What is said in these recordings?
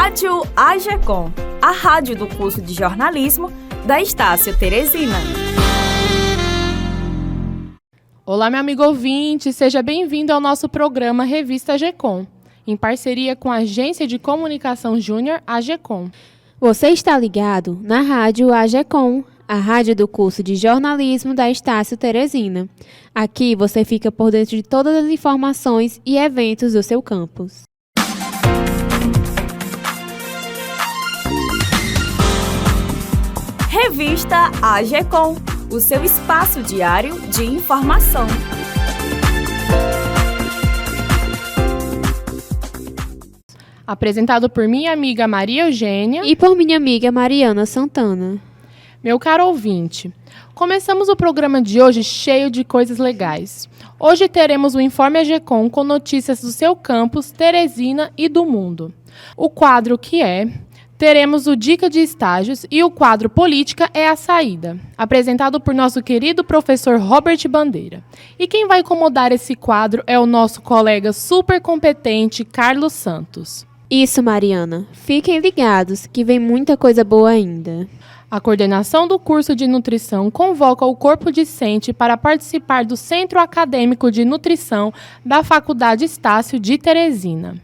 Rádio AGECOM, a rádio do curso de jornalismo da Estácio Teresina. Olá, meu amigo ouvinte, seja bem-vindo ao nosso programa Revista AGECOM, em parceria com a Agência de Comunicação Júnior AGECOM. Você está ligado na Rádio AGECOM, a rádio do curso de jornalismo da Estácio Teresina. Aqui você fica por dentro de todas as informações e eventos do seu campus. Revista AGECOM, o seu espaço diário de informação. Apresentado por minha amiga Maria Eugênia E por minha amiga Mariana Santana. Meu caro ouvinte, começamos o programa de hoje cheio de coisas legais. Hoje teremos o Informe AGECOM com notícias do seu campus, Teresina e do mundo. O quadro que é... Teremos o Dica de Estágios e o quadro Política é a Saída, apresentado por nosso querido professor Robert Bandeira. E quem vai comandar esse quadro é o nosso colega super competente Carlos Santos. Isso, Mariana. Fiquem ligados que vem muita coisa boa ainda. A coordenação do curso de nutrição convoca o corpo discente para participar do Centro Acadêmico de Nutrição da Faculdade Estácio de Teresina.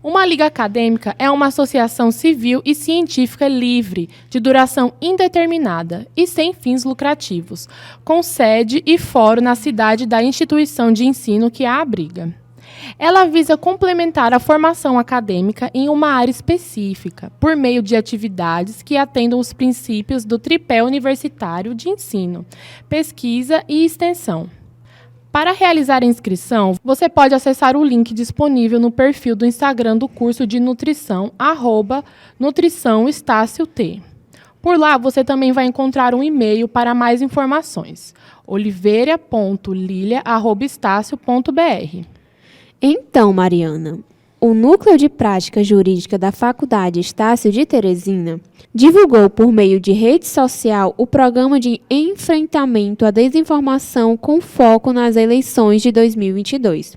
Uma liga acadêmica é uma associação civil e científica livre, de duração indeterminada e sem fins lucrativos, com sede e fórum na cidade da instituição de ensino que a abriga. Ela visa complementar a formação acadêmica em uma área específica, por meio de atividades que atendam os princípios do tripé universitário de ensino, pesquisa e extensão. Para realizar a inscrição, você pode acessar o link disponível no perfil do Instagram do curso de nutrição, @nutriçãoestácio-t. Por lá, você também vai encontrar um e-mail para mais informações, oliveira.lilia@estácio.br. Então, Mariana, o Núcleo de Prática Jurídica da Faculdade Estácio de Teresina divulgou por meio de rede social o programa de enfrentamento à desinformação com foco nas eleições de 2022.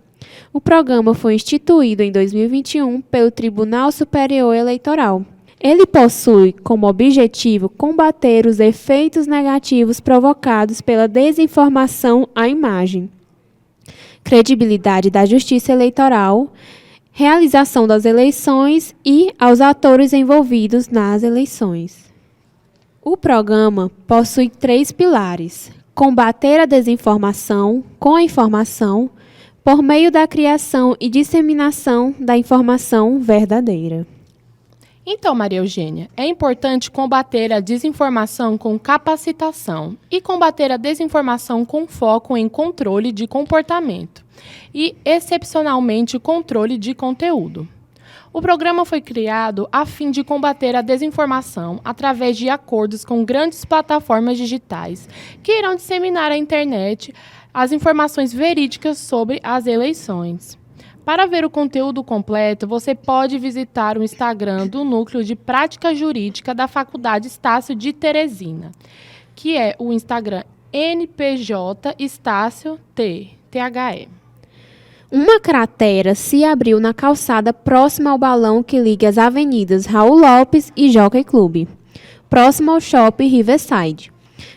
O programa foi instituído em 2021 pelo Tribunal Superior Eleitoral. Ele possui como objetivo combater os efeitos negativos provocados pela desinformação à imagem, credibilidade da Justiça Eleitoral, realização das eleições e aos atores envolvidos nas eleições. O programa possui 3 pilares: combater a desinformação com a informação, por meio da criação e disseminação da informação verdadeira. Então, Maria Eugênia, é importante combater a desinformação com capacitação e combater a desinformação com foco em controle de comportamento e, excepcionalmente, controle de conteúdo. O programa foi criado a fim de combater a desinformação através de acordos com grandes plataformas digitais que irão disseminar à internet as informações verídicas sobre as eleições. Para ver o conteúdo completo, você pode visitar o Instagram do Núcleo de Prática Jurídica da Faculdade Estácio de Teresina, que é o Instagram NPJ-Estácio-THE. Uma cratera se abriu na calçada próxima ao balão que liga as avenidas Raul Lopes e Jockey Club, próximo ao Shopping Riverside.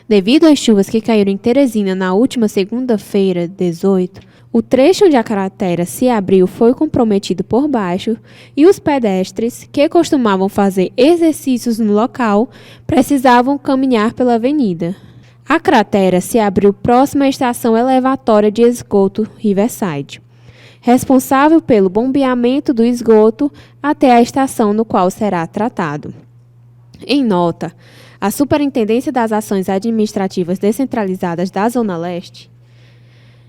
Devido às chuvas que caíram em Teresina na última segunda-feira, 18, o trecho onde a cratera se abriu foi comprometido por baixo e os pedestres, que costumavam fazer exercícios no local, precisavam caminhar pela avenida. A cratera se abriu próxima à estação elevatória de esgoto Riverside, responsável pelo bombeamento do esgoto até a estação no qual será tratado. Em nota, a Superintendência das Ações Administrativas Descentralizadas da Zona Leste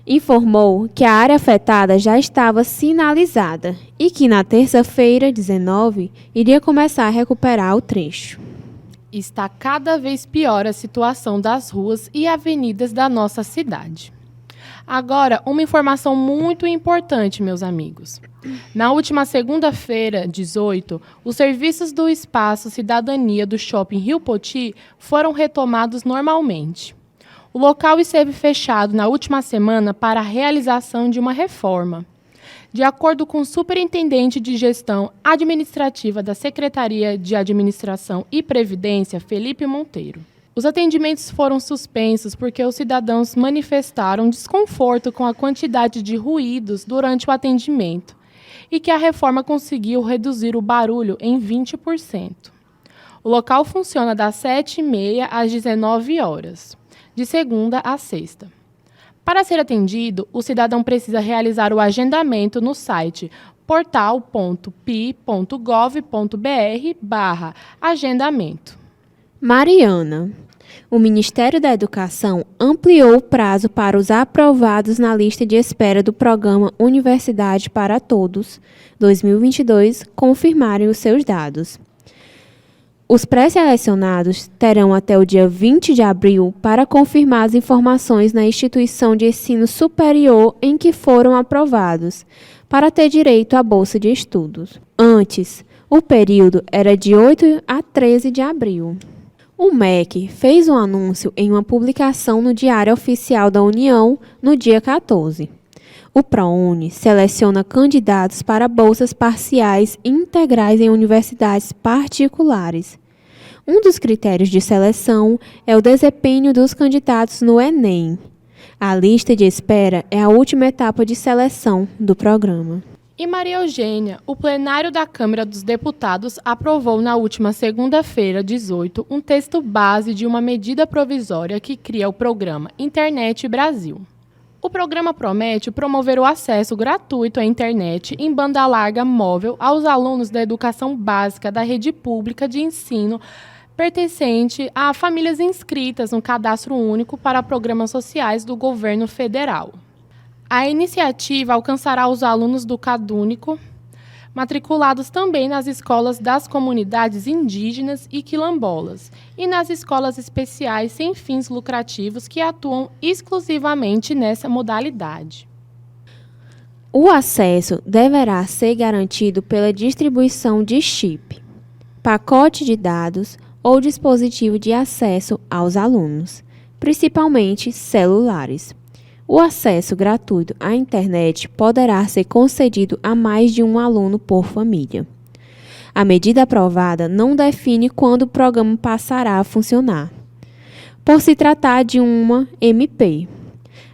informou que a área afetada já estava sinalizada e que na terça-feira, 19, iria começar a recuperar o trecho. Está cada vez pior a situação das ruas e avenidas da nossa cidade. Agora, uma informação muito importante, meus amigos. Na última segunda-feira, 18, os serviços do Espaço Cidadania do Shopping Rio Poti foram retomados normalmente. O local esteve fechado na última semana para a realização de uma reforma. De acordo com o superintendente de gestão administrativa da Secretaria de Administração e Previdência, Felipe Monteiro, os atendimentos foram suspensos porque os cidadãos manifestaram desconforto com a quantidade de ruídos durante o atendimento e que a reforma conseguiu reduzir o barulho em 20%. O local funciona das 7h30 às 19 horas, de segunda a sexta. Para ser atendido, o cidadão precisa realizar o agendamento no site portal.pi.gov.br/agendamento. Mariana. O Ministério da Educação ampliou o prazo para os aprovados na lista de espera do programa Universidade para Todos 2022 confirmarem os seus dados. Os pré-selecionados terão até o dia 20 de abril para confirmar as informações na instituição de ensino superior em que foram aprovados, para ter direito à bolsa de estudos. Antes, o período era de 8 a 13 de abril. O MEC fez um anúncio em uma publicação no Diário Oficial da União no dia 14. O ProUni seleciona candidatos para bolsas parciais e integrais em universidades particulares. Um dos critérios de seleção é o desempenho dos candidatos no Enem. A lista de espera é a última etapa de seleção do programa. Em Maria Eugênia, o plenário da Câmara dos Deputados aprovou na última segunda-feira, 18, um texto base de uma medida provisória que cria o programa Internet Brasil. O programa promete promover o acesso gratuito à internet em banda larga móvel aos alunos da educação básica da rede pública de ensino pertencente a famílias inscritas no Cadastro Único para Programas Sociais do Governo Federal. A iniciativa alcançará os alunos do CadÚnico, matriculados também nas escolas das comunidades indígenas e quilombolas e nas escolas especiais sem fins lucrativos que atuam exclusivamente nessa modalidade. O acesso deverá ser garantido pela distribuição de chip, pacote de dados ou dispositivo de acesso aos alunos, principalmente celulares. O acesso gratuito à internet poderá ser concedido a mais de um aluno por família. A medida aprovada não define quando o programa passará a funcionar. Por se tratar de uma MP,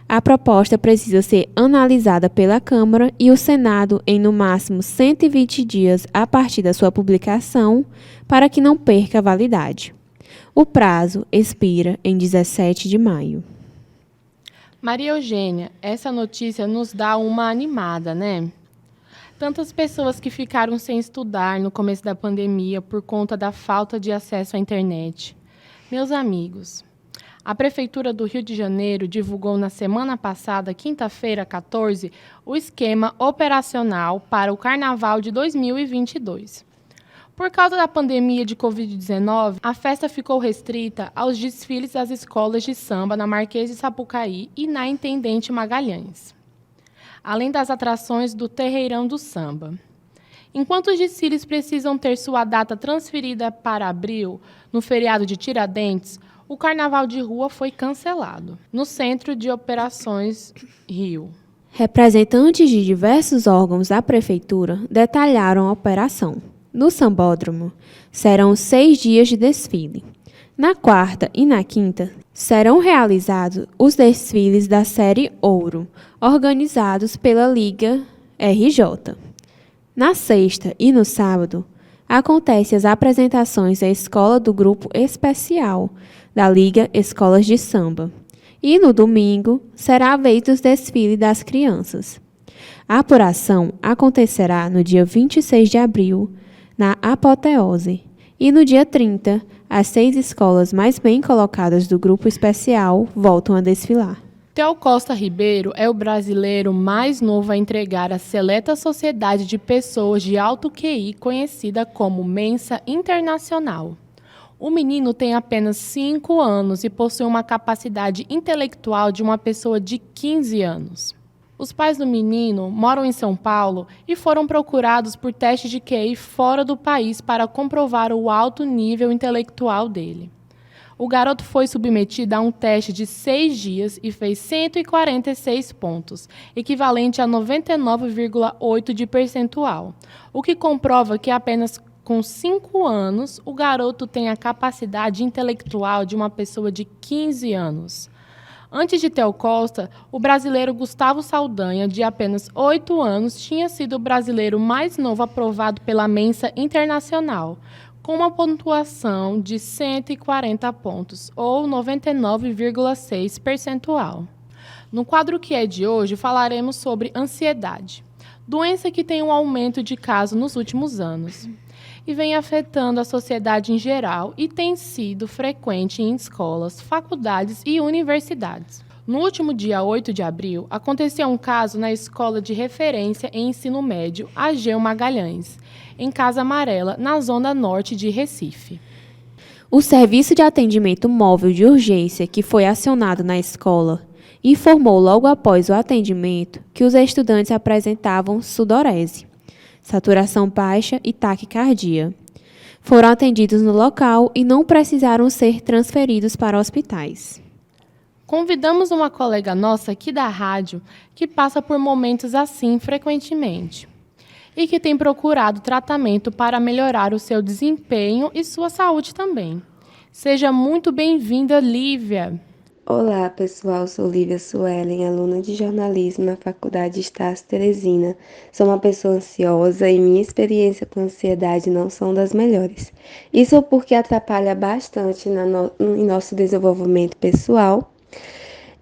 a proposta precisa ser analisada pela Câmara e o Senado em no máximo 120 dias a partir da sua publicação, para que não perca a validade. O prazo expira em 17 de maio. Maria Eugênia, essa notícia nos dá uma animada, né? Tantas pessoas que ficaram sem estudar no começo da pandemia por conta da falta de acesso à internet. Meus amigos, a Prefeitura do Rio de Janeiro divulgou na semana passada, quinta-feira, 14, o esquema operacional para o Carnaval de 2022. Por causa da pandemia de Covid-19, a festa ficou restrita aos desfiles das escolas de samba na Marquês de Sapucaí e na Intendente Magalhães, além das atrações do Terreirão do Samba. Enquanto os desfiles precisam ter sua data transferida para abril, no feriado de Tiradentes, o Carnaval de Rua foi cancelado, no Centro de Operações Rio. Representantes de diversos órgãos da Prefeitura detalharam a operação. No Sambódromo, serão 6 dias de desfile. Na quarta e na quinta, serão realizados os desfiles da Série Ouro, organizados pela Liga RJ. Na sexta e no sábado, acontecem as apresentações da escola do Grupo Especial da Liga Escolas de Samba. E no domingo, será a vez dos desfiles das crianças. A apuração acontecerá no dia 26 de abril, na Apoteose, e no dia 30, as 6 escolas mais bem colocadas do grupo especial voltam a desfilar. Theo Costa Ribeiro é o brasileiro mais novo a entregar a seleta sociedade de pessoas de alto QI, conhecida como Mensa Internacional. O menino tem apenas 5 anos e possui uma capacidade intelectual de uma pessoa de 15 anos. Os pais do menino moram em São Paulo e foram procurados por teste de QI fora do país para comprovar o alto nível intelectual dele. O garoto foi submetido a um teste de 6 dias e fez 146 pontos, equivalente a 99,8 de percentual, o que comprova que apenas com 5 anos o garoto tem a capacidade intelectual de uma pessoa de 15 anos. Antes de Theo Costa, o brasileiro Gustavo Saldanha, de apenas 8 anos, tinha sido o brasileiro mais novo aprovado pela Mensa Internacional, com uma pontuação de 140 pontos, ou 99,6 percentual. No quadro que é de hoje, falaremos sobre ansiedade, doença que tem um aumento de casos nos últimos anos e vem afetando a sociedade em geral e tem sido frequente em escolas, faculdades e universidades. No último dia 8 de abril, aconteceu um caso na Escola de Referência em Ensino Médio Ageu Magalhães, em Casa Amarela, na zona norte de Recife. O Serviço de Atendimento Móvel de Urgência, que foi acionado na escola, informou logo após o atendimento que os estudantes apresentavam sudorese, saturação baixa e taquicardia. Foram atendidos no local e não precisaram ser transferidos para hospitais. Convidamos uma colega nossa aqui da rádio que passa por momentos assim frequentemente e que tem procurado tratamento para melhorar o seu desempenho e sua saúde também. Seja muito bem-vinda, Lívia. Olá, pessoal. Sou Lívia Suelen, aluna de jornalismo na Faculdade Estácio Teresina. Sou uma pessoa ansiosa e minha experiência com ansiedade não são das melhores. Isso porque atrapalha bastante em nosso desenvolvimento pessoal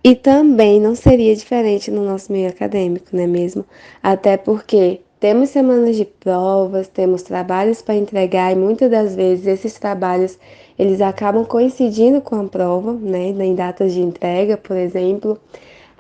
e também não seria diferente no nosso meio acadêmico, não é mesmo? Até porque temos semanas de provas, temos trabalhos para entregar e muitas das vezes esses trabalhos eles acabam coincidindo com a prova, né, em datas de entrega, por exemplo.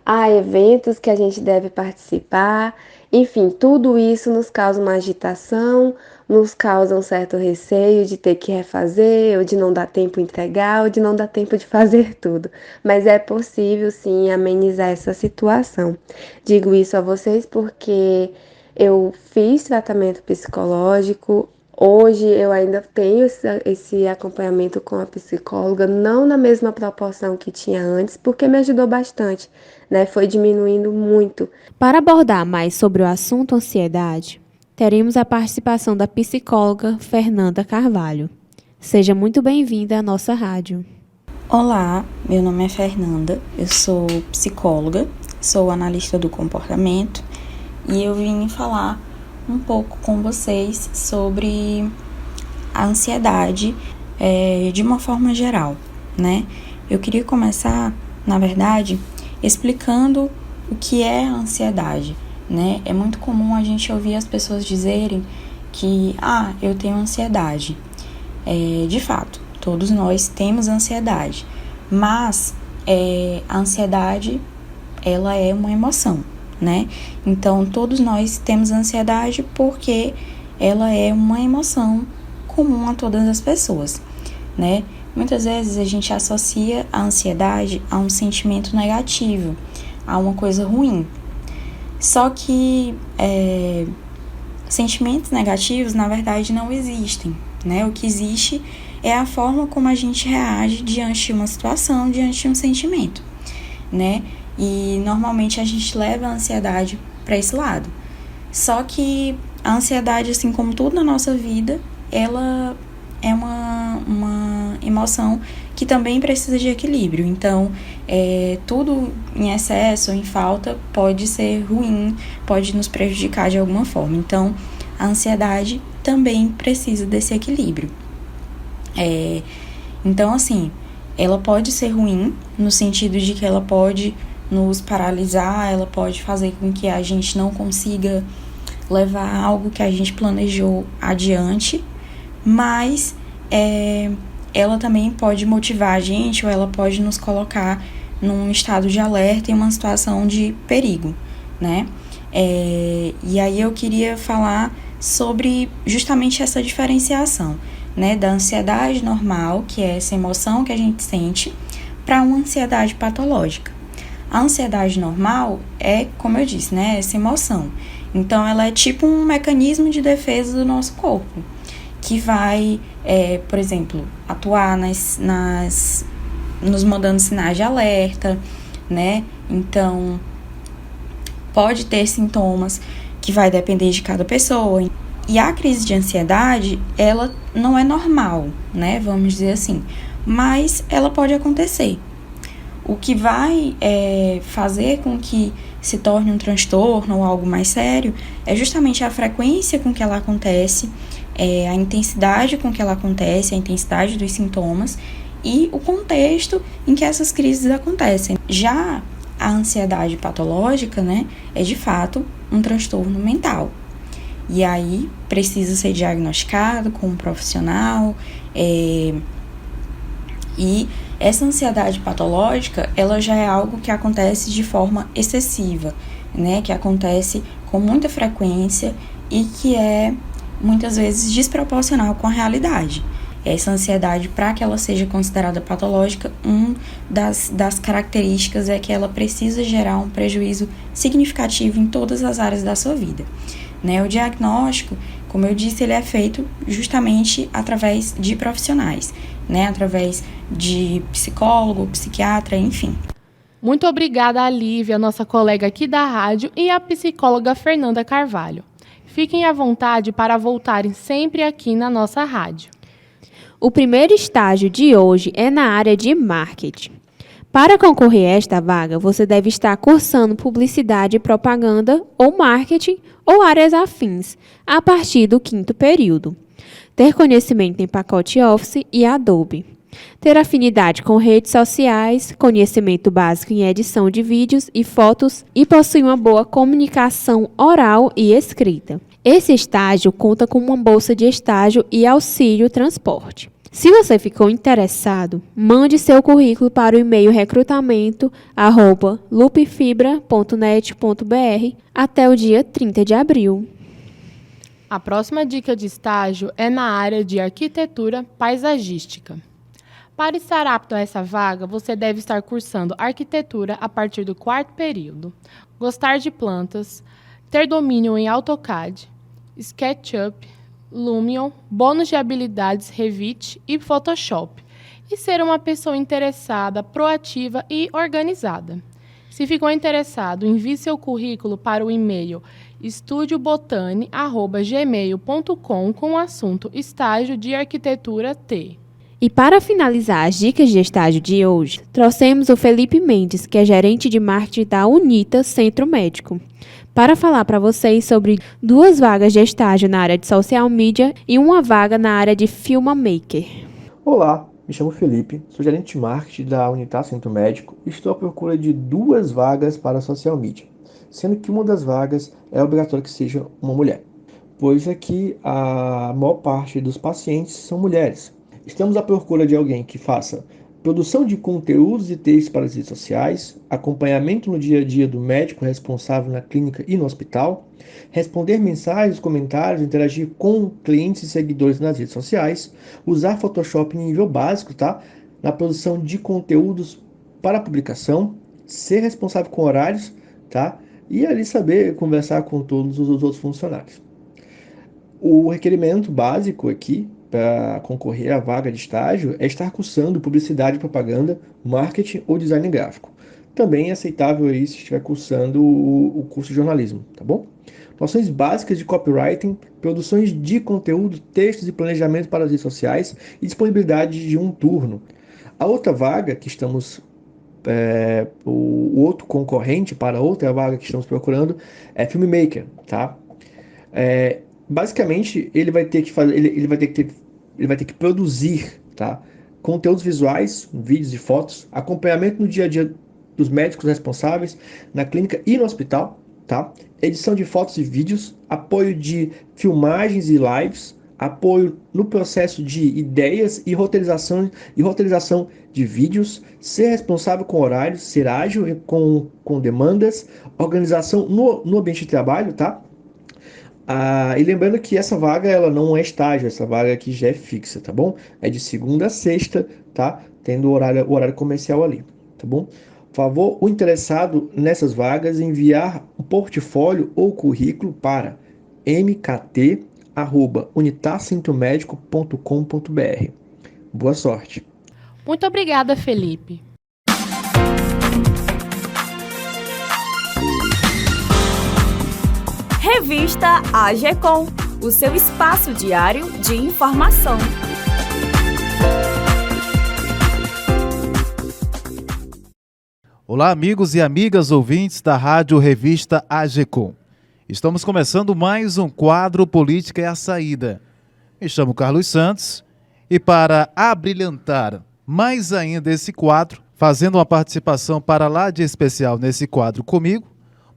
Há eventos que a gente deve participar, enfim, tudo isso nos causa uma agitação, nos causa um certo receio de ter que refazer, ou de não dar tempo de entregar, ou de não dar tempo de fazer tudo. Mas é possível, sim, amenizar essa situação. Digo isso a vocês porque eu fiz tratamento psicológico. Hoje eu ainda tenho esse acompanhamento com a psicóloga, não na mesma proporção que tinha antes, porque me ajudou bastante, né? Foi diminuindo muito. Para abordar mais sobre o assunto ansiedade, teremos a participação da psicóloga Fernanda Carvalho. Seja muito bem-vinda à nossa rádio. Olá, meu nome é Fernanda, eu sou psicóloga, sou analista do comportamento e eu vim falar um pouco com vocês sobre a ansiedade de uma forma geral, né? Eu queria começar, na verdade, explicando o que é a ansiedade, né? É muito comum a gente ouvir as pessoas dizerem que, eu tenho ansiedade. De fato, todos nós temos ansiedade, mas a ansiedade, ela é uma emoção, né? Então, todos nós temos ansiedade porque ela é uma emoção comum a todas as pessoas, né? Muitas vezes a gente associa a ansiedade a um sentimento negativo, a uma coisa ruim. Só que sentimentos negativos, na verdade, não existem, né? O que existe é a forma como a gente reage diante de uma situação, diante de um sentimento, né? E normalmente a gente leva a ansiedade para esse lado. Só que a ansiedade, assim como tudo na nossa vida, ela é uma emoção que também precisa de equilíbrio. Então, tudo em excesso ou em falta pode ser ruim, pode nos prejudicar de alguma forma. Então, a ansiedade também precisa desse equilíbrio. Então, assim, ela pode ser ruim no sentido de que ela pode nos paralisar, ela pode fazer com que a gente não consiga levar algo que a gente planejou adiante, mas ela também pode motivar a gente ou ela pode nos colocar num estado de alerta em uma situação de perigo, né? E aí eu queria falar sobre justamente essa diferenciação, né, da ansiedade normal, que é essa emoção que a gente sente, para uma ansiedade patológica. A ansiedade normal é, como eu disse, né, essa emoção. Então, ela é tipo um mecanismo de defesa do nosso corpo, que vai, por exemplo, atuar nos mandando sinais de alerta, né? Então, pode ter sintomas que vai depender de cada pessoa. E a crise de ansiedade, ela não é normal, né? Vamos dizer assim. Mas ela pode acontecer. O que vai fazer com que se torne um transtorno ou algo mais sério é justamente a frequência com que ela acontece, a intensidade com que ela acontece, a intensidade dos sintomas e o contexto em que essas crises acontecem. Já a ansiedade patológica, né, é de fato um transtorno mental. E aí precisa ser diagnosticado com um profissional. E essa ansiedade patológica, ela já é algo que acontece de forma excessiva, né, que acontece com muita frequência e que é muitas vezes desproporcional com a realidade. Essa ansiedade, para que ela seja considerada patológica, das características é que ela precisa gerar um prejuízo significativo em todas as áreas da sua vida, né? O diagnóstico, como eu disse, ele é feito justamente através de profissionais, né? Através de psicólogo, psiquiatra, enfim. Muito obrigada a Lívia, nossa colega aqui da rádio, e a psicóloga Fernanda Carvalho. Fiquem à vontade para voltarem sempre aqui na nossa rádio. O primeiro estágio de hoje é na área de marketing. Para concorrer a esta vaga, você deve estar cursando publicidade e propaganda ou marketing ou áreas afins, a partir do 5º período. Ter conhecimento em pacote Office e Adobe. Ter afinidade com redes sociais, conhecimento básico em edição de vídeos e fotos e possuir uma boa comunicação oral e escrita. Esse estágio conta com uma bolsa de estágio e auxílio transporte. Se você ficou interessado, mande seu currículo para o e-mail recrutamento@lupfibra.net.br até o dia 30 de abril. A próxima dica de estágio é na área de arquitetura paisagística. Para estar apto a essa vaga, você deve estar cursando arquitetura a partir do 4º período, gostar de plantas, ter domínio em AutoCAD, SketchUp, Lumion, bônus de habilidades Revit e Photoshop, e ser uma pessoa interessada, proativa e organizada. Se ficou interessado, envie seu currículo para o e-mail estudiobotani@gmail.com com o assunto Estágio de Arquitetura T. E para finalizar as dicas de estágio de hoje, trouxemos o Felipe Mendes, que é gerente de marketing da UNITA Centro Médico, para falar para vocês sobre 2 vagas de estágio na área de social media e uma vaga na área de filmmaker. Olá, me chamo Felipe, sou gerente de marketing da UNITA Centro Médico e estou à procura de 2 vagas para social media, sendo que uma das vagas é obrigatório que seja uma mulher, pois aqui a maior parte dos pacientes são mulheres. Estamos à procura de alguém que faça produção de conteúdos e textos para as redes sociais, acompanhamento no dia a dia do médico responsável na clínica e no hospital, responder mensagens, comentários, interagir com clientes e seguidores nas redes sociais, usar Photoshop em nível básico, tá? Na produção de conteúdos para publicação, ser responsável com horários, tá? E ali saber conversar com todos os outros funcionários. O requerimento básico aqui para concorrer à vaga de estágio é estar cursando publicidade, propaganda, marketing ou design gráfico. Também é aceitável aí se estiver cursando o curso de jornalismo, tá bom? Noções básicas de copywriting, produções de conteúdo, textos e planejamento para as redes sociais e disponibilidade de um turno. A outra vaga que estamos o outro concorrente para outra vaga que estamos procurando é filmmaker, tá? Basicamente ele vai ter que fazer, ele vai ter que produzir, tá? Conteúdos visuais, vídeos e fotos, acompanhamento no dia a dia dos médicos responsáveis na clínica e no hospital, tá? Edição de fotos e vídeos, apoio de filmagens e lives, apoio no processo de ideias e roteirização de vídeos, ser responsável com horários, ser ágil com demandas, organização no ambiente de trabalho, tá? E lembrando que essa vaga ela não é estágio, essa vaga aqui já é fixa, tá bom? É de segunda a sexta, tá? Tendo o horário comercial ali, tá bom? Por favor, o interessado nessas vagas enviar um portfólio ou currículo para mkt unitacentromédico.com.br. Boa sorte! Muito obrigada, Felipe. Revista AGECOM, o seu espaço diário de informação. Olá, amigos e amigas ouvintes da Rádio Revista AGECOM. Estamos começando mais um quadro Política é a Saída. Me chamo Carlos Santos e para abrilhantar mais ainda esse quadro, fazendo uma participação para lá de especial nesse quadro comigo,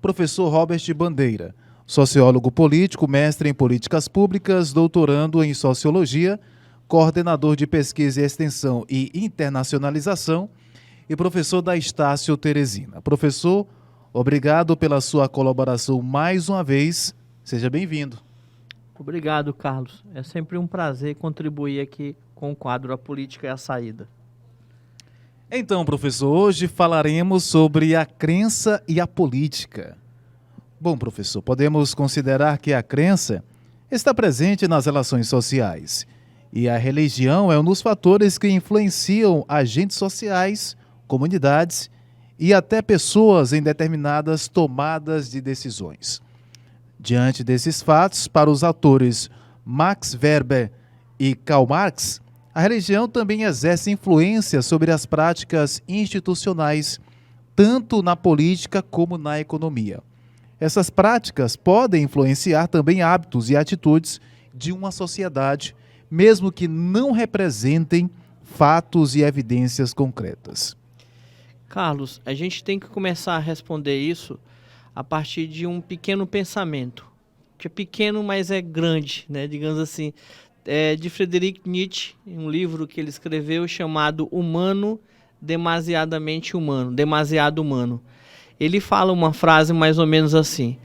professor Robert Bandeira, sociólogo político, mestre em políticas públicas, doutorando em sociologia, coordenador de pesquisa e extensão e internacionalização e professor da Estácio Teresina. Professor, obrigado pela sua colaboração mais uma vez. Seja bem-vindo. Obrigado, Carlos. É sempre um prazer contribuir aqui com o quadro A Política é a Saída. Então, professor, hoje falaremos sobre a crença e a política. Bom, professor, podemos considerar que a crença está presente nas relações sociais e a religião é um dos fatores que influenciam agentes sociais, comunidades e até pessoas em determinadas tomadas de decisões. Diante desses fatos, para os autores Max Weber e Karl Marx, a religião também exerce influência sobre as práticas institucionais, tanto na política como na economia. Essas práticas podem influenciar também hábitos e atitudes de uma sociedade, mesmo que não representem fatos e evidências concretas. Carlos, a gente tem que começar a responder isso a partir de um pequeno pensamento, que é pequeno, mas é grande, né? Digamos assim, de Friedrich Nietzsche, um livro que ele escreveu chamado Humano, Demasiadamente Humano, Demasiado Humano. Ele fala uma frase mais ou menos assim: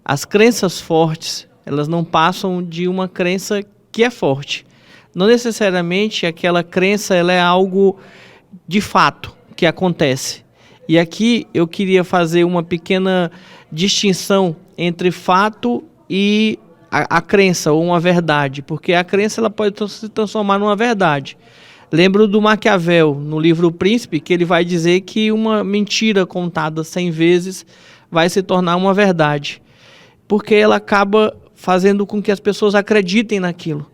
as crenças fortes, elas não passam de uma crença que é forte. Não necessariamente aquela crença ela é algo de fato que acontece. E aqui eu queria fazer uma pequena distinção entre fato e a crença ou uma verdade, porque a crença ela pode se transformar numa verdade. Lembro do Maquiavel, no livro O Príncipe, que ele vai dizer que uma mentira contada 100 vezes vai se tornar uma verdade, porque ela acaba fazendo com que as pessoas acreditem naquilo.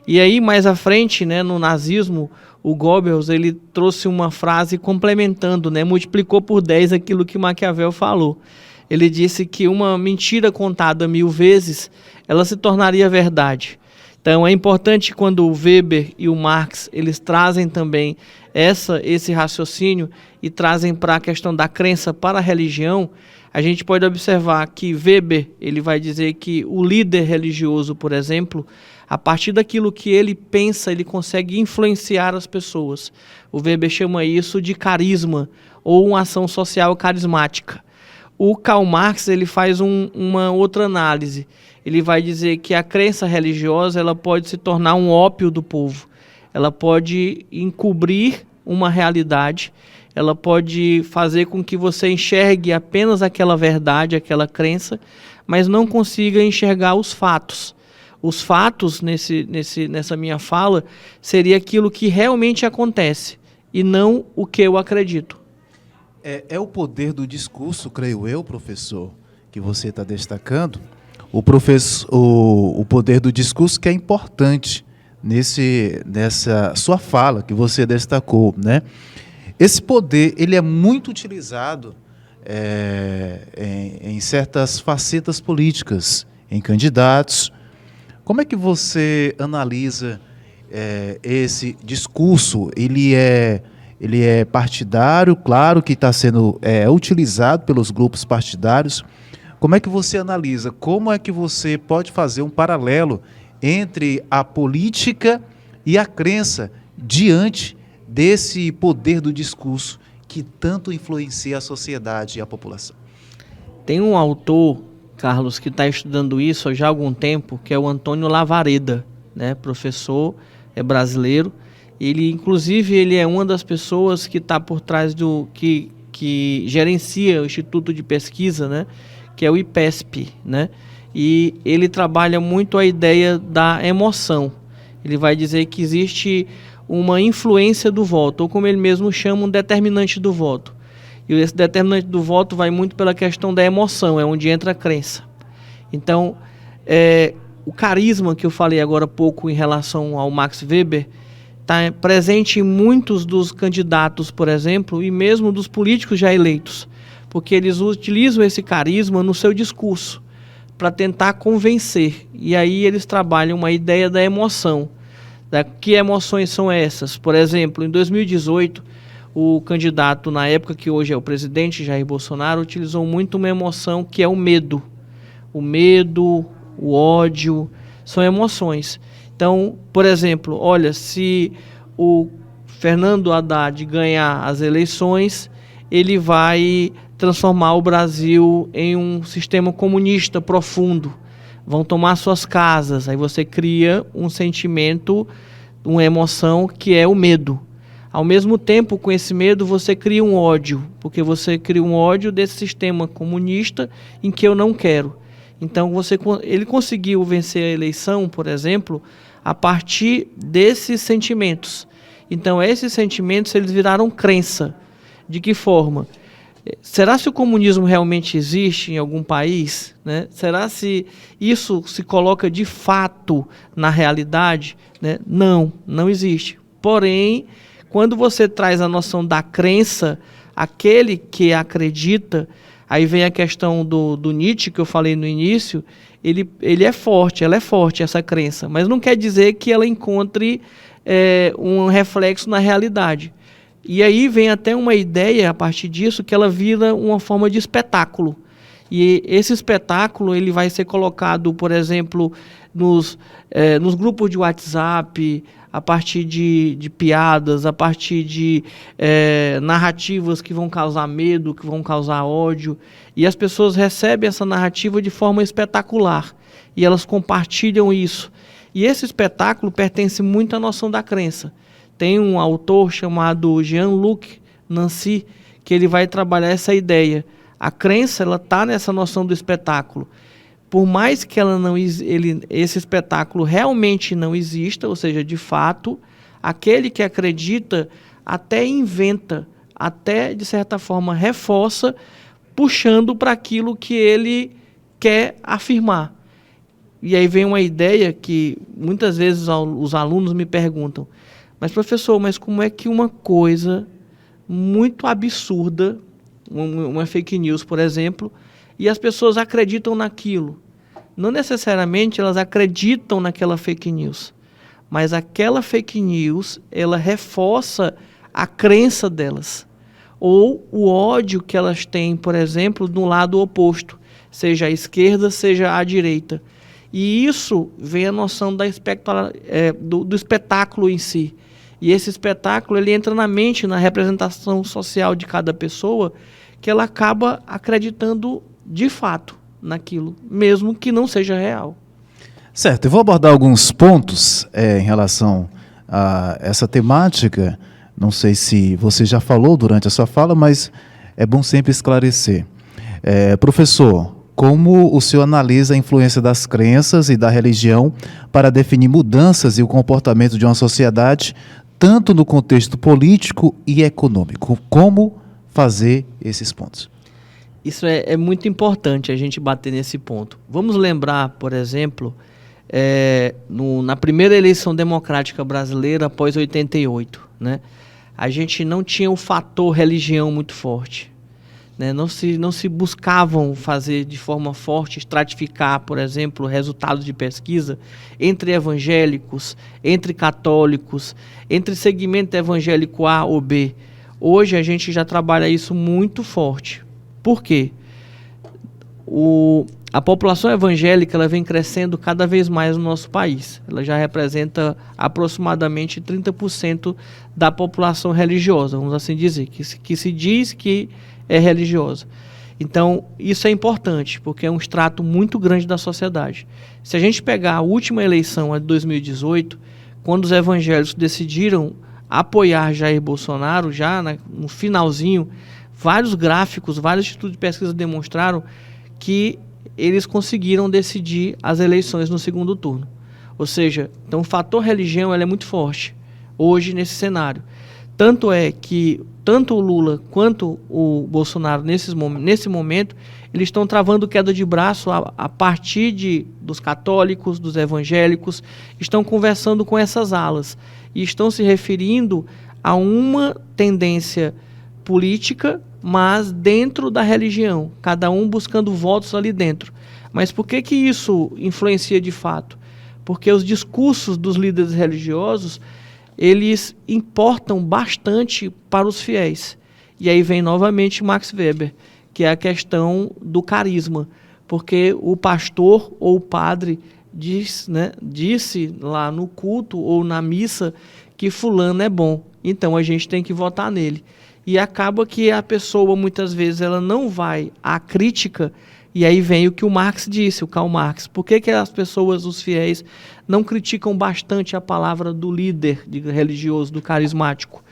E aí, mais à frente, né, no nazismo, o Goebbels ele trouxe uma frase complementando, né, multiplicou por 10 aquilo que Maquiavel falou. Ele disse que uma mentira contada 1000 vezes, ela se tornaria verdade. Então é importante quando o Weber e o Marx eles trazem também esse raciocínio e trazem para a questão da crença para a religião, a gente pode observar que Weber ele vai dizer que o líder religioso, por exemplo, a partir daquilo que ele pensa, ele consegue influenciar as pessoas. O Weber chama isso de carisma ou uma ação social carismática. O Karl Marx ele faz uma outra análise. Ele vai dizer que a crença religiosa ela pode se tornar um ópio do povo. Ela pode encobrir uma realidade, ela pode fazer com que você enxergue apenas aquela verdade, aquela crença, mas não consiga enxergar os fatos. Os fatos, nessa minha fala, seria aquilo que realmente acontece e não o que eu acredito. É o poder do discurso, creio eu, professor, que você está destacando. O poder do discurso que é importante nessa sua fala que você destacou, né? Esse poder ele é muito utilizado em certas facetas políticas, em candidatos. Como é que você analisa esse discurso? Ele é partidário, claro que está sendo utilizado pelos grupos partidários. Como é que você analisa? Como é que você pode fazer um paralelo entre a política e a crença diante desse poder do discurso que tanto influencia a sociedade e a população? Tem um autor, Carlos, que está estudando isso há já algum tempo, que é o Antônio Lavareda, né? Professor, brasileiro. Inclusive, ele é uma das pessoas que está por trás que gerencia o Instituto de Pesquisa, né? Que é o IPESP, né? e ele trabalha muito a ideia da emoção. Ele vai dizer que existe uma influência do voto, ou como ele mesmo chama, um determinante do voto. E esse determinante do voto vai muito pela questão da emoção, é onde entra a crença. Então, o carisma que eu falei agora há pouco em relação ao Max Weber está presente em muitos dos candidatos, por exemplo, e mesmo dos políticos já eleitos, porque eles utilizam esse carisma no seu discurso para tentar convencer. E aí eles trabalham uma ideia da emoção. Que emoções são essas? Por exemplo, em 2018, o candidato, na época que hoje é o presidente, Jair Bolsonaro, utilizou muito uma emoção que é o medo. O medo, o ódio, são emoções. Então, por exemplo, olha, se o Fernando Haddad ganhar as eleições, ele vai transformar o Brasil em um sistema comunista profundo. Vão tomar suas casas. Aí você cria um sentimento, uma emoção que é o medo. Ao mesmo tempo, com esse medo, você cria um ódio, porque você cria um ódio desse sistema comunista em que eu não quero. Então, ele conseguiu vencer a eleição, por exemplo, a partir desses sentimentos. Então, esses sentimentos eles viraram crença. De que forma? Será se o comunismo realmente existe em algum país? Né? Será se isso se coloca de fato na realidade? Né? Não existe. Porém, quando você traz a noção da crença, aquele que acredita, aí vem a questão do Nietzsche, que eu falei no início, ele é forte, ela é forte, essa crença, mas não quer dizer que ela encontre um reflexo na realidade. E aí vem até uma ideia, a partir disso, que ela vira uma forma de espetáculo. E esse espetáculo ele vai ser colocado, por exemplo, nos grupos de WhatsApp, a partir de piadas, a partir de narrativas que vão causar medo, que vão causar ódio. E as pessoas recebem essa narrativa de forma espetacular. E elas compartilham isso. E esse espetáculo pertence muito à noção da crença. Tem um autor chamado Jean-Luc Nancy, que ele vai trabalhar essa ideia. A crença está nessa noção do espetáculo. Por mais que esse espetáculo realmente não exista, ou seja, de fato, aquele que acredita até inventa, até, de certa forma, reforça, puxando para aquilo que ele quer afirmar. E aí vem uma ideia que muitas vezes os alunos me perguntam: mas professor, mas como é que uma coisa muito absurda, uma fake news, por exemplo, e as pessoas acreditam naquilo? Não necessariamente elas acreditam naquela fake news, mas aquela fake news, ela reforça a crença delas, ou o ódio que elas têm, por exemplo, do lado oposto, seja a esquerda, seja a direita. E isso vem a noção do espetáculo em si. E esse espetáculo ele entra na mente, na representação social de cada pessoa, que ela acaba acreditando de fato naquilo, mesmo que não seja real. Certo, eu vou abordar alguns pontos em relação a essa temática. Não sei se você já falou durante a sua fala, mas é bom sempre esclarecer. Professor, como o senhor analisa a influência das crenças e da religião para definir mudanças e o comportamento de uma sociedade, tanto no contexto político e econômico? Como fazer esses pontos? Isso é muito importante a gente bater nesse ponto. Vamos lembrar, por exemplo, na primeira eleição democrática brasileira após 88, né? A gente não tinha o fator religião muito forte. Né? Não se buscavam fazer de forma forte, estratificar, por exemplo, resultados de pesquisa entre evangélicos, entre católicos, entre segmento evangélico A ou B. Hoje a gente já trabalha isso muito forte. Por quê? A população evangélica ela vem crescendo cada vez mais no nosso país. Ela já representa aproximadamente 30% da população religiosa, vamos assim dizer, que se diz que é religiosa. Então, isso é importante, porque é um extrato muito grande da sociedade. Se a gente pegar a última eleição, a de 2018, quando os evangélicos decidiram apoiar Jair Bolsonaro, já no finalzinho, vários gráficos, vários institutos de pesquisa demonstraram que eles conseguiram decidir as eleições no segundo turno. Ou seja, então o fator religião ela é muito forte hoje nesse cenário. Tanto é que tanto o Lula quanto o Bolsonaro, nesse momento, eles estão travando queda de braço a partir dos católicos, dos evangélicos, estão conversando com essas alas e estão se referindo a uma tendência política, mas dentro da religião, cada um buscando votos ali dentro. Mas por que isso influencia de fato? Porque os discursos dos líderes religiosos, eles importam bastante para os fiéis. E aí vem novamente Max Weber, que é a questão do carisma, porque o pastor ou o padre disse lá no culto ou na missa que fulano é bom, então a gente tem que votar nele. E acaba que a pessoa, muitas vezes, ela não vai à crítica, e aí vem o que o Marx disse, o Karl Marx. Por que as pessoas, os fiéis, não criticam bastante a palavra do líder religioso, do carismático?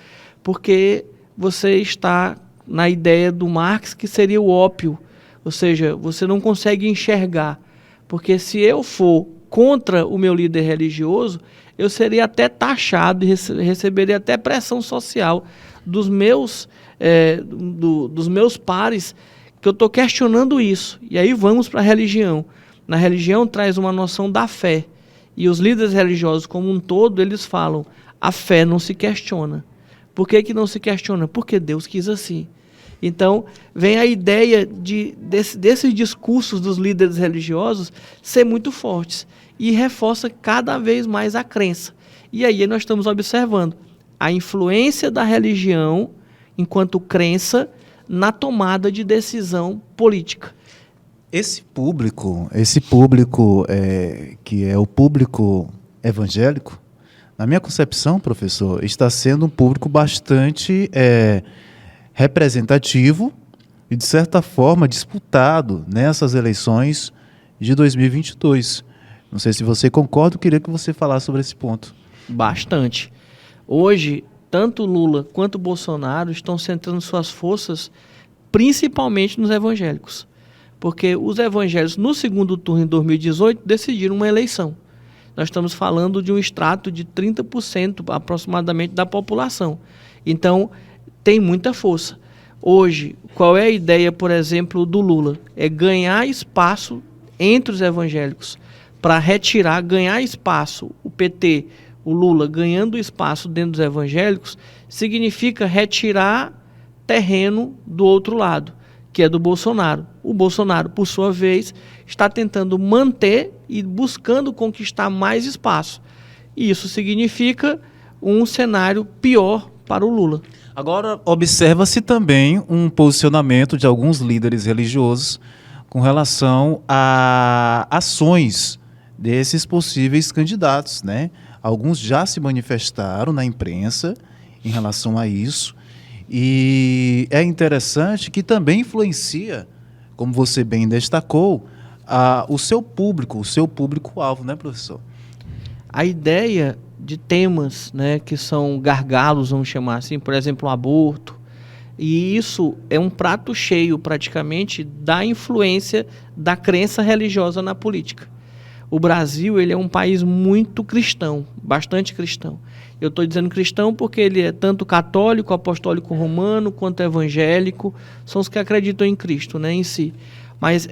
Porque você está na ideia do Marx, que seria o ópio, ou seja, você não consegue enxergar. Porque se eu for contra o meu líder religioso, eu seria até taxado e receberia até pressão social dos meus pares, que eu estou questionando isso. E aí vamos para a religião. Na religião traz uma noção da fé. E os líderes religiosos como um todo, eles falam, a fé não se questiona. Por que não se questiona? Porque Deus quis assim. Então, vem a ideia desses discursos dos líderes religiosos ser muito fortes. E reforça cada vez mais a crença. E aí nós estamos observando a influência da religião enquanto crença na tomada de decisão política. Esse público que é o público evangélico, na minha concepção, professor, está sendo um público bastante representativo e, de certa forma, disputado nessas eleições de 2022. Não sei se você concorda, eu queria que você falasse sobre esse ponto. Bastante. Hoje, tanto Lula quanto Bolsonaro estão centrando suas forças principalmente nos evangélicos. Porque os evangélicos, no segundo turno em 2018, decidiram uma eleição. Nós estamos falando de um extrato de 30% aproximadamente da população. Então, tem muita força. Hoje, qual é a ideia, por exemplo, do Lula? É ganhar espaço entre os evangélicos para ganhar espaço. O PT, o Lula, ganhando espaço dentro dos evangélicos, significa retirar terreno do outro lado, que é do Bolsonaro. O Bolsonaro, por sua vez, está tentando manter e buscando conquistar mais espaço. E isso significa um cenário pior para o Lula. Agora, observa-se também um posicionamento de alguns líderes religiosos com relação a ações desses possíveis candidatos, né? Alguns já se manifestaram na imprensa em relação a isso. E é interessante que também influencia, como você bem destacou, o seu público-alvo, né, professor? A ideia de temas, né, que são gargalos, vamos chamar assim, por exemplo, o aborto, e isso é um prato cheio, praticamente, da influência da crença religiosa na política. O Brasil, ele é um país muito cristão, bastante cristão. Eu estou dizendo cristão porque ele é tanto católico, apostólico romano, quanto evangélico, são os que acreditam em Cristo, né, em si. Mas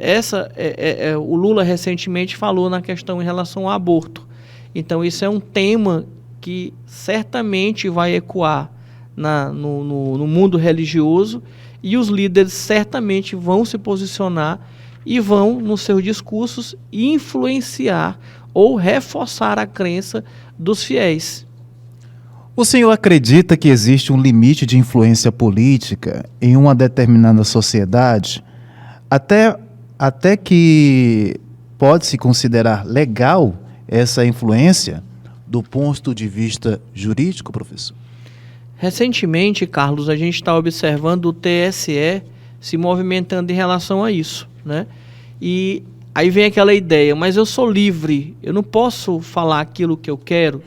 o Lula recentemente falou na questão em relação ao aborto. Então isso é um tema que certamente vai ecoar no mundo religioso, e os líderes certamente vão se posicionar e vão, nos seus discursos, influenciar ou reforçar a crença dos fiéis. O senhor acredita que existe um limite de influência política em uma determinada sociedade, até que pode-se considerar legal essa influência do ponto de vista jurídico, professor? Recentemente, Carlos, a gente está observando o TSE se movimentando em relação a isso, né? E aí vem aquela ideia, mas eu sou livre, eu não posso falar aquilo que eu quero.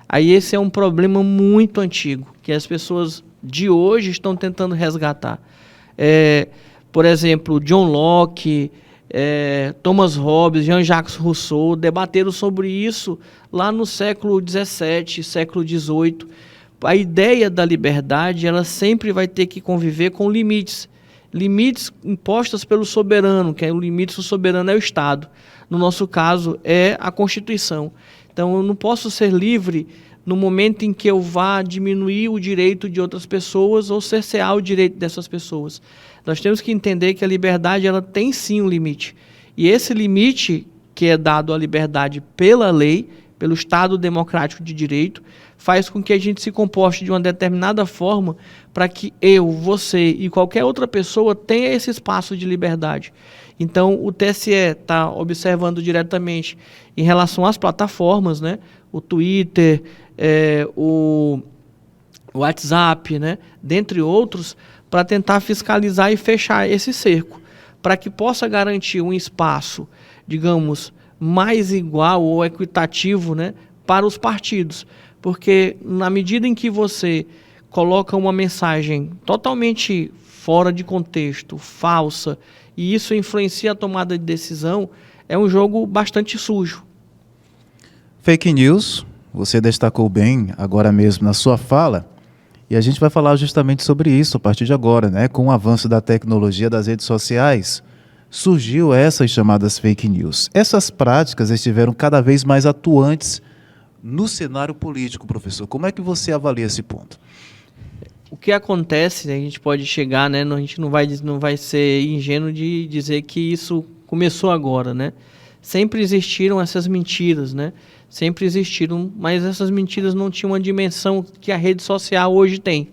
Aí esse é um problema muito antigo, que as pessoas de hoje estão tentando resgatar. Por exemplo, John Locke, Thomas Hobbes, Jean-Jacques Rousseau debateram sobre isso lá no século XVII, século XVIII. A ideia da liberdade, ela sempre vai ter que conviver com limites impostos pelo soberano, que é o limite do soberano é o Estado. No nosso caso, é a Constituição. Então, eu não posso ser livre no momento em que eu vá diminuir o direito de outras pessoas ou cercear o direito dessas pessoas. Nós temos que entender que a liberdade, ela tem sim um limite. E esse limite, que é dado à liberdade pela lei, pelo Estado democrático de direito, faz com que a gente se comporte de uma determinada forma para que eu, você e qualquer outra pessoa tenha esse espaço de liberdade. Então, o TSE está observando diretamente em relação às plataformas, né? O Twitter, o WhatsApp, né? Dentre outros, para tentar fiscalizar e fechar esse cerco, para que possa garantir um espaço, digamos, mais igual ou equitativo, né, para os partidos. Porque na medida em que você coloca uma mensagem totalmente fora de contexto, falsa, e isso influencia a tomada de decisão, é um jogo bastante sujo. Fake news, você destacou bem agora mesmo na sua fala, e a gente vai falar justamente sobre isso a partir de agora, né? Com o avanço da tecnologia das redes sociais, surgiu essas chamadas fake news. Essas práticas estiveram cada vez mais atuantes no cenário político, professor. Como é que você avalia esse ponto? O que acontece, né, a gente pode chegar, né, a gente não vai ser ingênuo de dizer que isso começou agora, né? Sempre existiram essas mentiras, né? Sempre existiram, mas essas mentiras não tinham uma dimensão que a rede social hoje tem.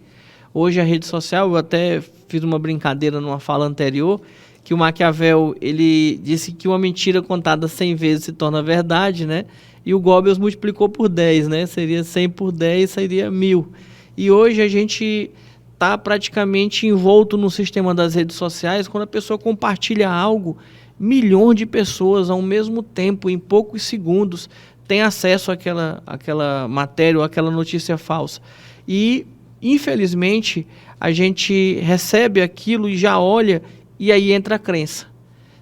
Hoje a rede social, eu até fiz uma brincadeira numa fala anterior, que o Maquiavel, ele disse que uma mentira contada 100 vezes se torna verdade, né? E o Goebbels multiplicou por 10, né? Seria 100 por 10, seria 1000. E hoje a gente está praticamente envolto no sistema das redes sociais. Quando a pessoa compartilha algo, milhões de pessoas ao mesmo tempo, em poucos segundos, têm acesso àquela matéria ou àquela notícia falsa. E, infelizmente, a gente recebe aquilo e já olha, e aí entra a crença.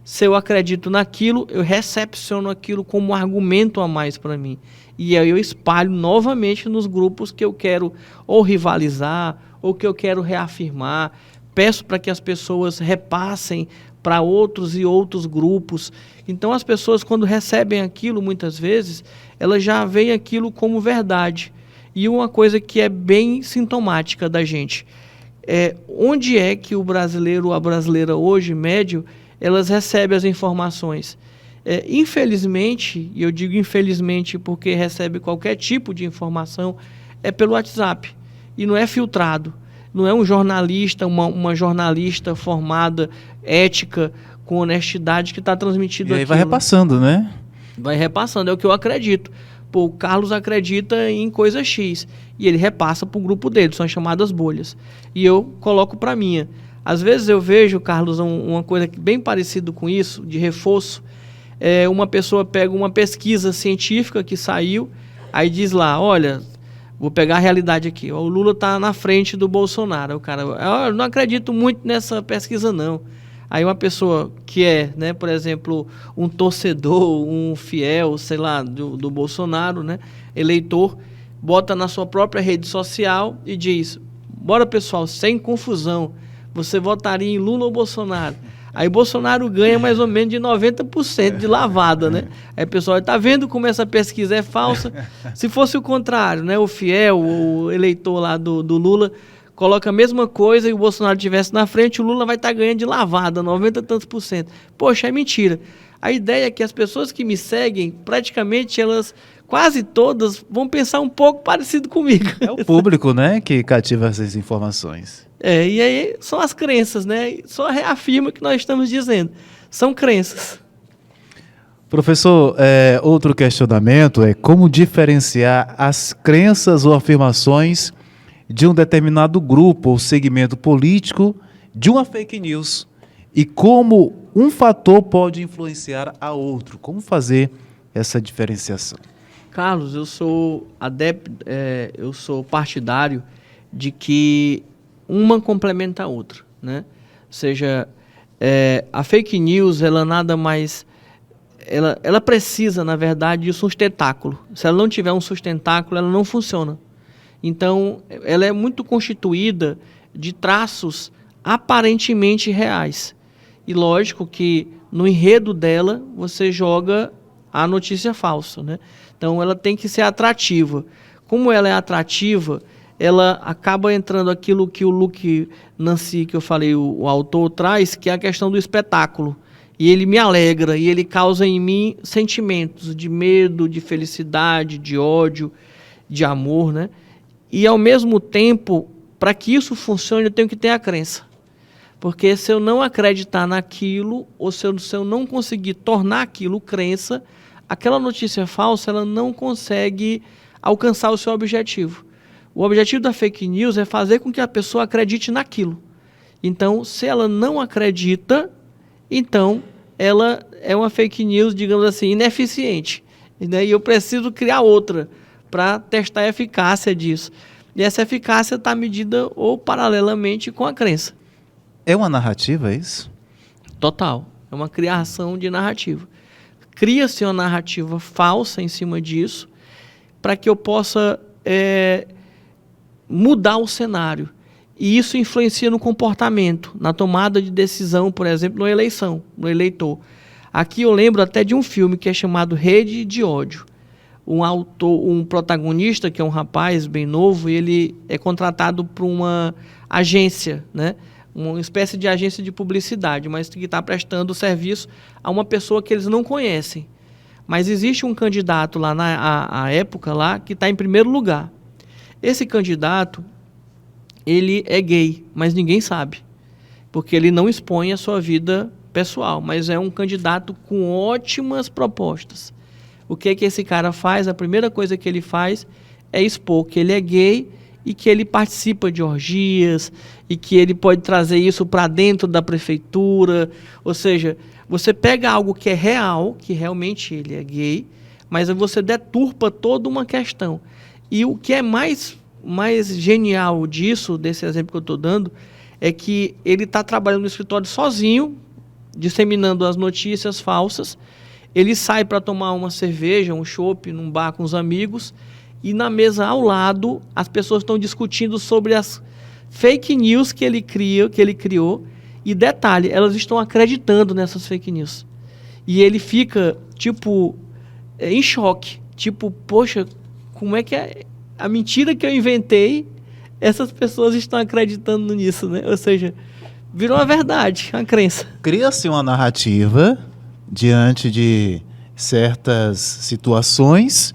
Se eu acredito naquilo, eu recepciono aquilo como um argumento a mais para mim. E aí eu espalho novamente nos grupos que eu quero ou rivalizar, ou que eu quero reafirmar. Peço para que as pessoas repassem para outros e outros grupos. Então as pessoas, quando recebem aquilo, muitas vezes, elas já veem aquilo como verdade. E uma coisa que é bem sintomática da gente, onde é que o brasileiro ou a brasileira hoje, médio, elas recebem as informações? Infelizmente, e eu digo infelizmente porque recebe qualquer tipo de informação, é pelo WhatsApp. E não é filtrado. Não é um jornalista, uma jornalista formada, ética, com honestidade, que está transmitindo aquilo. E aí vai repassando, né? Vai repassando, é o que eu acredito. Pô, o Carlos acredita em coisa X, e ele repassa para o grupo dele, são as chamadas bolhas. E eu coloco para minha. Às vezes eu vejo, Carlos, uma coisa bem parecida com isso, de reforço. Uma pessoa pega uma pesquisa científica que saiu, aí diz lá, olha, vou pegar a realidade aqui, o Lula está na frente do Bolsonaro. O cara, eu não acredito muito nessa pesquisa, não. Aí uma pessoa que né, por exemplo, um torcedor, um fiel, sei lá, do Bolsonaro, né, eleitor, bota na sua própria rede social e diz, bora pessoal, sem confusão, você votaria em Lula ou Bolsonaro? Aí Bolsonaro ganha mais ou menos de 90% de lavada, né? Aí o pessoal está vendo como essa pesquisa é falsa. Se fosse o contrário, né? O fiel, o eleitor lá do Lula, coloca a mesma coisa e o Bolsonaro estivesse na frente, o Lula vai estar ganhando de lavada, 90 e tantos por cento. Poxa, é mentira. A ideia é que as pessoas que me seguem, praticamente elas, quase todas, vão pensar um pouco parecido comigo. É o público, né, que cativa essas informações. E aí são as crenças, né? Só reafirma o que nós estamos dizendo. São crenças. Professor, outro questionamento é como diferenciar as crenças ou afirmações de um determinado grupo ou segmento político de uma fake news e como um fator pode influenciar a outro. Como fazer essa diferenciação? Carlos, eu sou eu sou partidário de que uma complementa a outra, né? Ou seja, A fake news, ela nada mais... Ela precisa, na verdade, de um sustentáculo. Se ela não tiver um sustentáculo, ela não funciona. Então, ela é muito constituída de traços aparentemente reais. E lógico que no enredo dela, você joga a notícia falsa, né? Então, ela tem que ser atrativa. Como ela é atrativa, ela acaba entrando aquilo que o Luc Nancy, que eu falei, o autor, traz, que é a questão do espetáculo. E ele me alegra, e ele causa em mim sentimentos de medo, de felicidade, de ódio, de amor, né? E, ao mesmo tempo, para que isso funcione, eu tenho que ter a crença. Porque se eu não acreditar naquilo, ou se eu não conseguir tornar aquilo crença, aquela notícia falsa, ela não consegue alcançar o seu objetivo. O objetivo da fake news é fazer com que a pessoa acredite naquilo. Então, se ela não acredita, então ela é uma fake news, digamos assim, ineficiente. E daí eu preciso criar outra para testar a eficácia disso. E essa eficácia está medida ou paralelamente com a crença. É uma narrativa, é isso? Total. É uma criação de narrativa. Cria-se uma narrativa falsa em cima disso para que eu possa mudar o cenário. E isso influencia no comportamento, na tomada de decisão, por exemplo, na eleição, no eleitor. Aqui eu lembro até de um filme que é chamado Rede de Ódio. Um protagonista, que é um rapaz bem novo, ele é contratado por uma agência, né? Uma espécie de agência de publicidade, mas que está prestando serviço a uma pessoa que eles não conhecem. Mas existe um candidato lá na época lá que está em primeiro lugar. Esse candidato, ele é gay, mas ninguém sabe, porque ele não expõe a sua vida pessoal, mas é um candidato com ótimas propostas. O que é que esse cara faz? A primeira coisa que ele faz é expor que ele é gay e que ele participa de orgias e que ele pode trazer isso para dentro da prefeitura. Ou seja, você pega algo que é real, que realmente ele é gay, mas você deturpa toda uma questão. E o que é mais genial disso, desse exemplo que eu estou dando, é que ele está trabalhando no escritório sozinho, disseminando as notícias falsas. Ele sai para tomar uma cerveja, um chopp, num bar com os amigos, e na mesa ao lado as pessoas estão discutindo sobre as fake news que ele criou. E detalhe, elas estão acreditando nessas fake news. E ele fica, em choque. Poxa, como é que é a mentira que eu inventei, essas pessoas estão acreditando nisso, né? Ou seja, virou uma verdade, uma crença. Cria-se uma narrativa diante de certas situações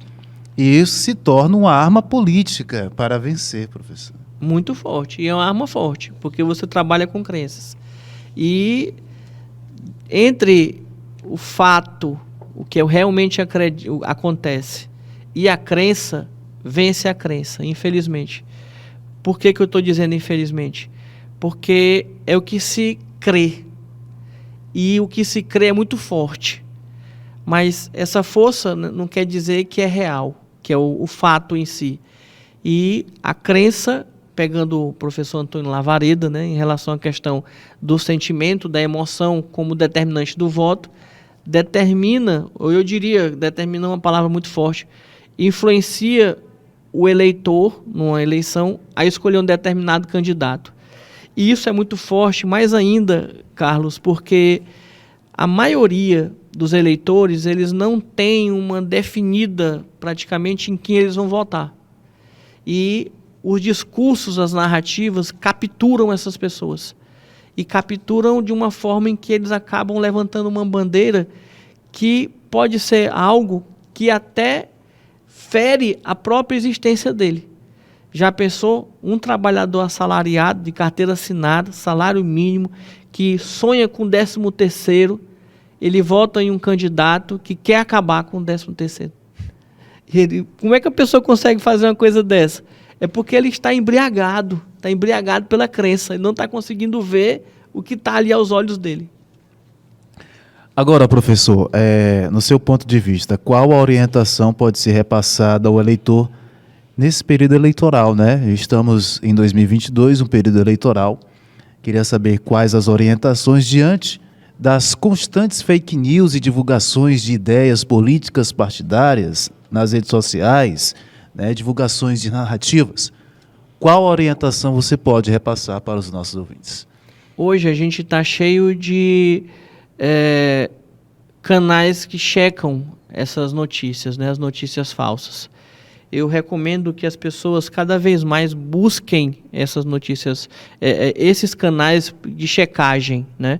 e isso se torna uma arma política para vencer, professor. Muito forte, e é uma arma forte, porque você trabalha com crenças. E entre o fato, o que realmente acontece, e a crença, vence a crença, infelizmente. Por que eu estou dizendo infelizmente? Porque é o que se crê. E o que se crê é muito forte. Mas essa força não quer dizer que é real, que é o fato em si. E a crença, pegando o professor Antônio Lavareda, né, em relação à questão do sentimento, da emoção como determinante do voto, determina uma palavra muito forte, influencia o eleitor, numa eleição, a escolher um determinado candidato. E isso é muito forte, mais ainda, Carlos, porque a maioria dos eleitores, eles não têm uma definida, praticamente, em quem eles vão votar. E os discursos, as narrativas, capturam essas pessoas. E capturam de uma forma em que eles acabam levantando uma bandeira que pode ser algo que até fere a própria existência dele. Já pensou um trabalhador assalariado, de carteira assinada, salário mínimo, que sonha com 13º, ele vota em um candidato que quer acabar com o 13º. Como é que a pessoa consegue fazer uma coisa dessa? É porque ele está embriagado pela crença, ele não está conseguindo ver o que está ali aos olhos dele. Agora, professor, no seu ponto de vista, qual a orientação pode ser repassada ao eleitor nesse período eleitoral, né? Estamos em 2022, um período eleitoral que Queria saber quais as orientações diante das constantes fake news e divulgações de ideias políticas partidárias nas redes sociais, né, divulgações de narrativas. Qual orientação você pode repassar para os nossos ouvintes? Hoje a gente está cheio de canais que checam essas notícias, né, as notícias falsas. Eu recomendo que as pessoas cada vez mais busquem essas notícias, esses canais de checagem, né?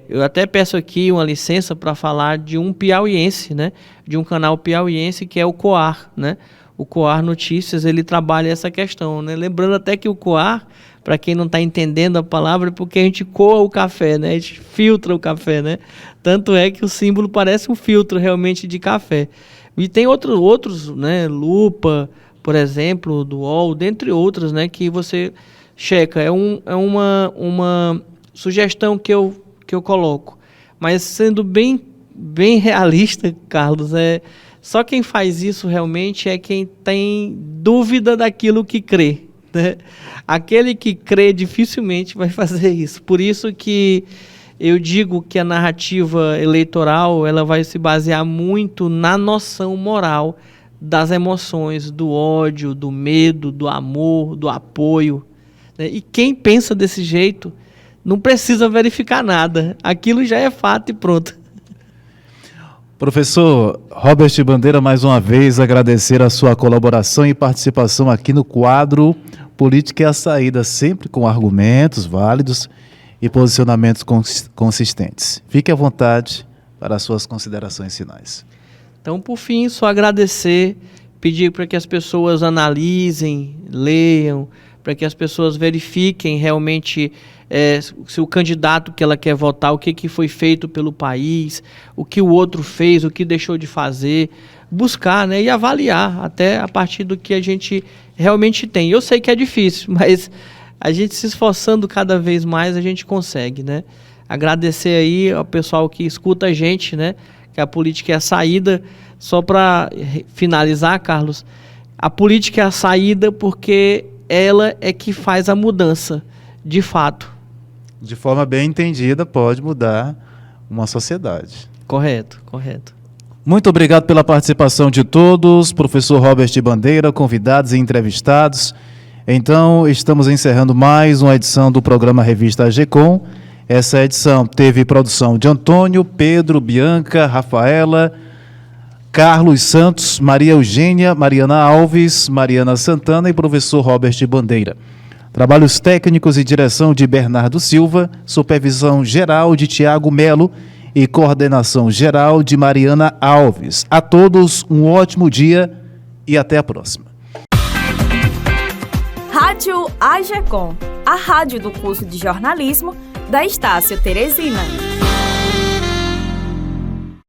Eu até peço aqui uma licença para falar de um piauiense, né? De um canal piauiense que é o Coar, né? O Coar Notícias, ele trabalha essa questão, né? Lembrando até que o Coar, para quem não está entendendo a palavra, é porque a gente coa o café, né? A gente filtra o café, né? Tanto é que o símbolo parece um filtro realmente de café. E tem outros, né? Lupa, por exemplo, do UOL, dentre outras, né? Que você checa. É uma sugestão que eu coloco. Mas sendo bem realista, Carlos, só quem faz isso realmente é quem tem dúvida daquilo que crê, né? Aquele que crê dificilmente vai fazer isso. Por isso que eu digo que a narrativa eleitoral ela vai se basear muito na noção moral das emoções, do ódio, do medo, do amor, do apoio, né? E quem pensa desse jeito não precisa verificar nada. Aquilo já é fato e pronto. Professor Robert Bandeira, mais uma vez agradecer a sua colaboração e participação aqui no quadro Política é a Saída, sempre com argumentos válidos e posicionamentos consistentes. Fique à vontade para as suas considerações finais. Então, por fim, só agradecer, pedir para que as pessoas analisem, leiam, para que as pessoas verifiquem realmente se o candidato que ela quer votar, o que foi feito pelo país, o que o outro fez, o que deixou de fazer, buscar, né, e avaliar até a partir do que a gente realmente tem. Eu sei que é difícil, mas a gente se esforçando cada vez mais, a gente consegue, né? Agradecer aí ao pessoal que escuta a gente, né? Que a política é a saída. Só para finalizar, Carlos, a política é a saída porque ela é que faz a mudança, de fato. De forma bem entendida, pode mudar uma sociedade. Correto. Muito obrigado pela participação de todos, professor Robert Bandeira, convidados e entrevistados. Então, estamos encerrando mais uma edição do programa Revista AGCOM. Essa edição teve produção de Antônio, Pedro, Bianca, Rafaela, Carlos Santos, Maria Eugênia, Mariana Alves, Mariana Santana e professor Robert Bandeira. Trabalhos técnicos e direção de Bernardo Silva, supervisão geral de Tiago Melo e coordenação geral de Mariana Alves. A todos um ótimo dia e até a próxima. Rádio AGCOM, a rádio do curso de jornalismo da Estácio Teresina.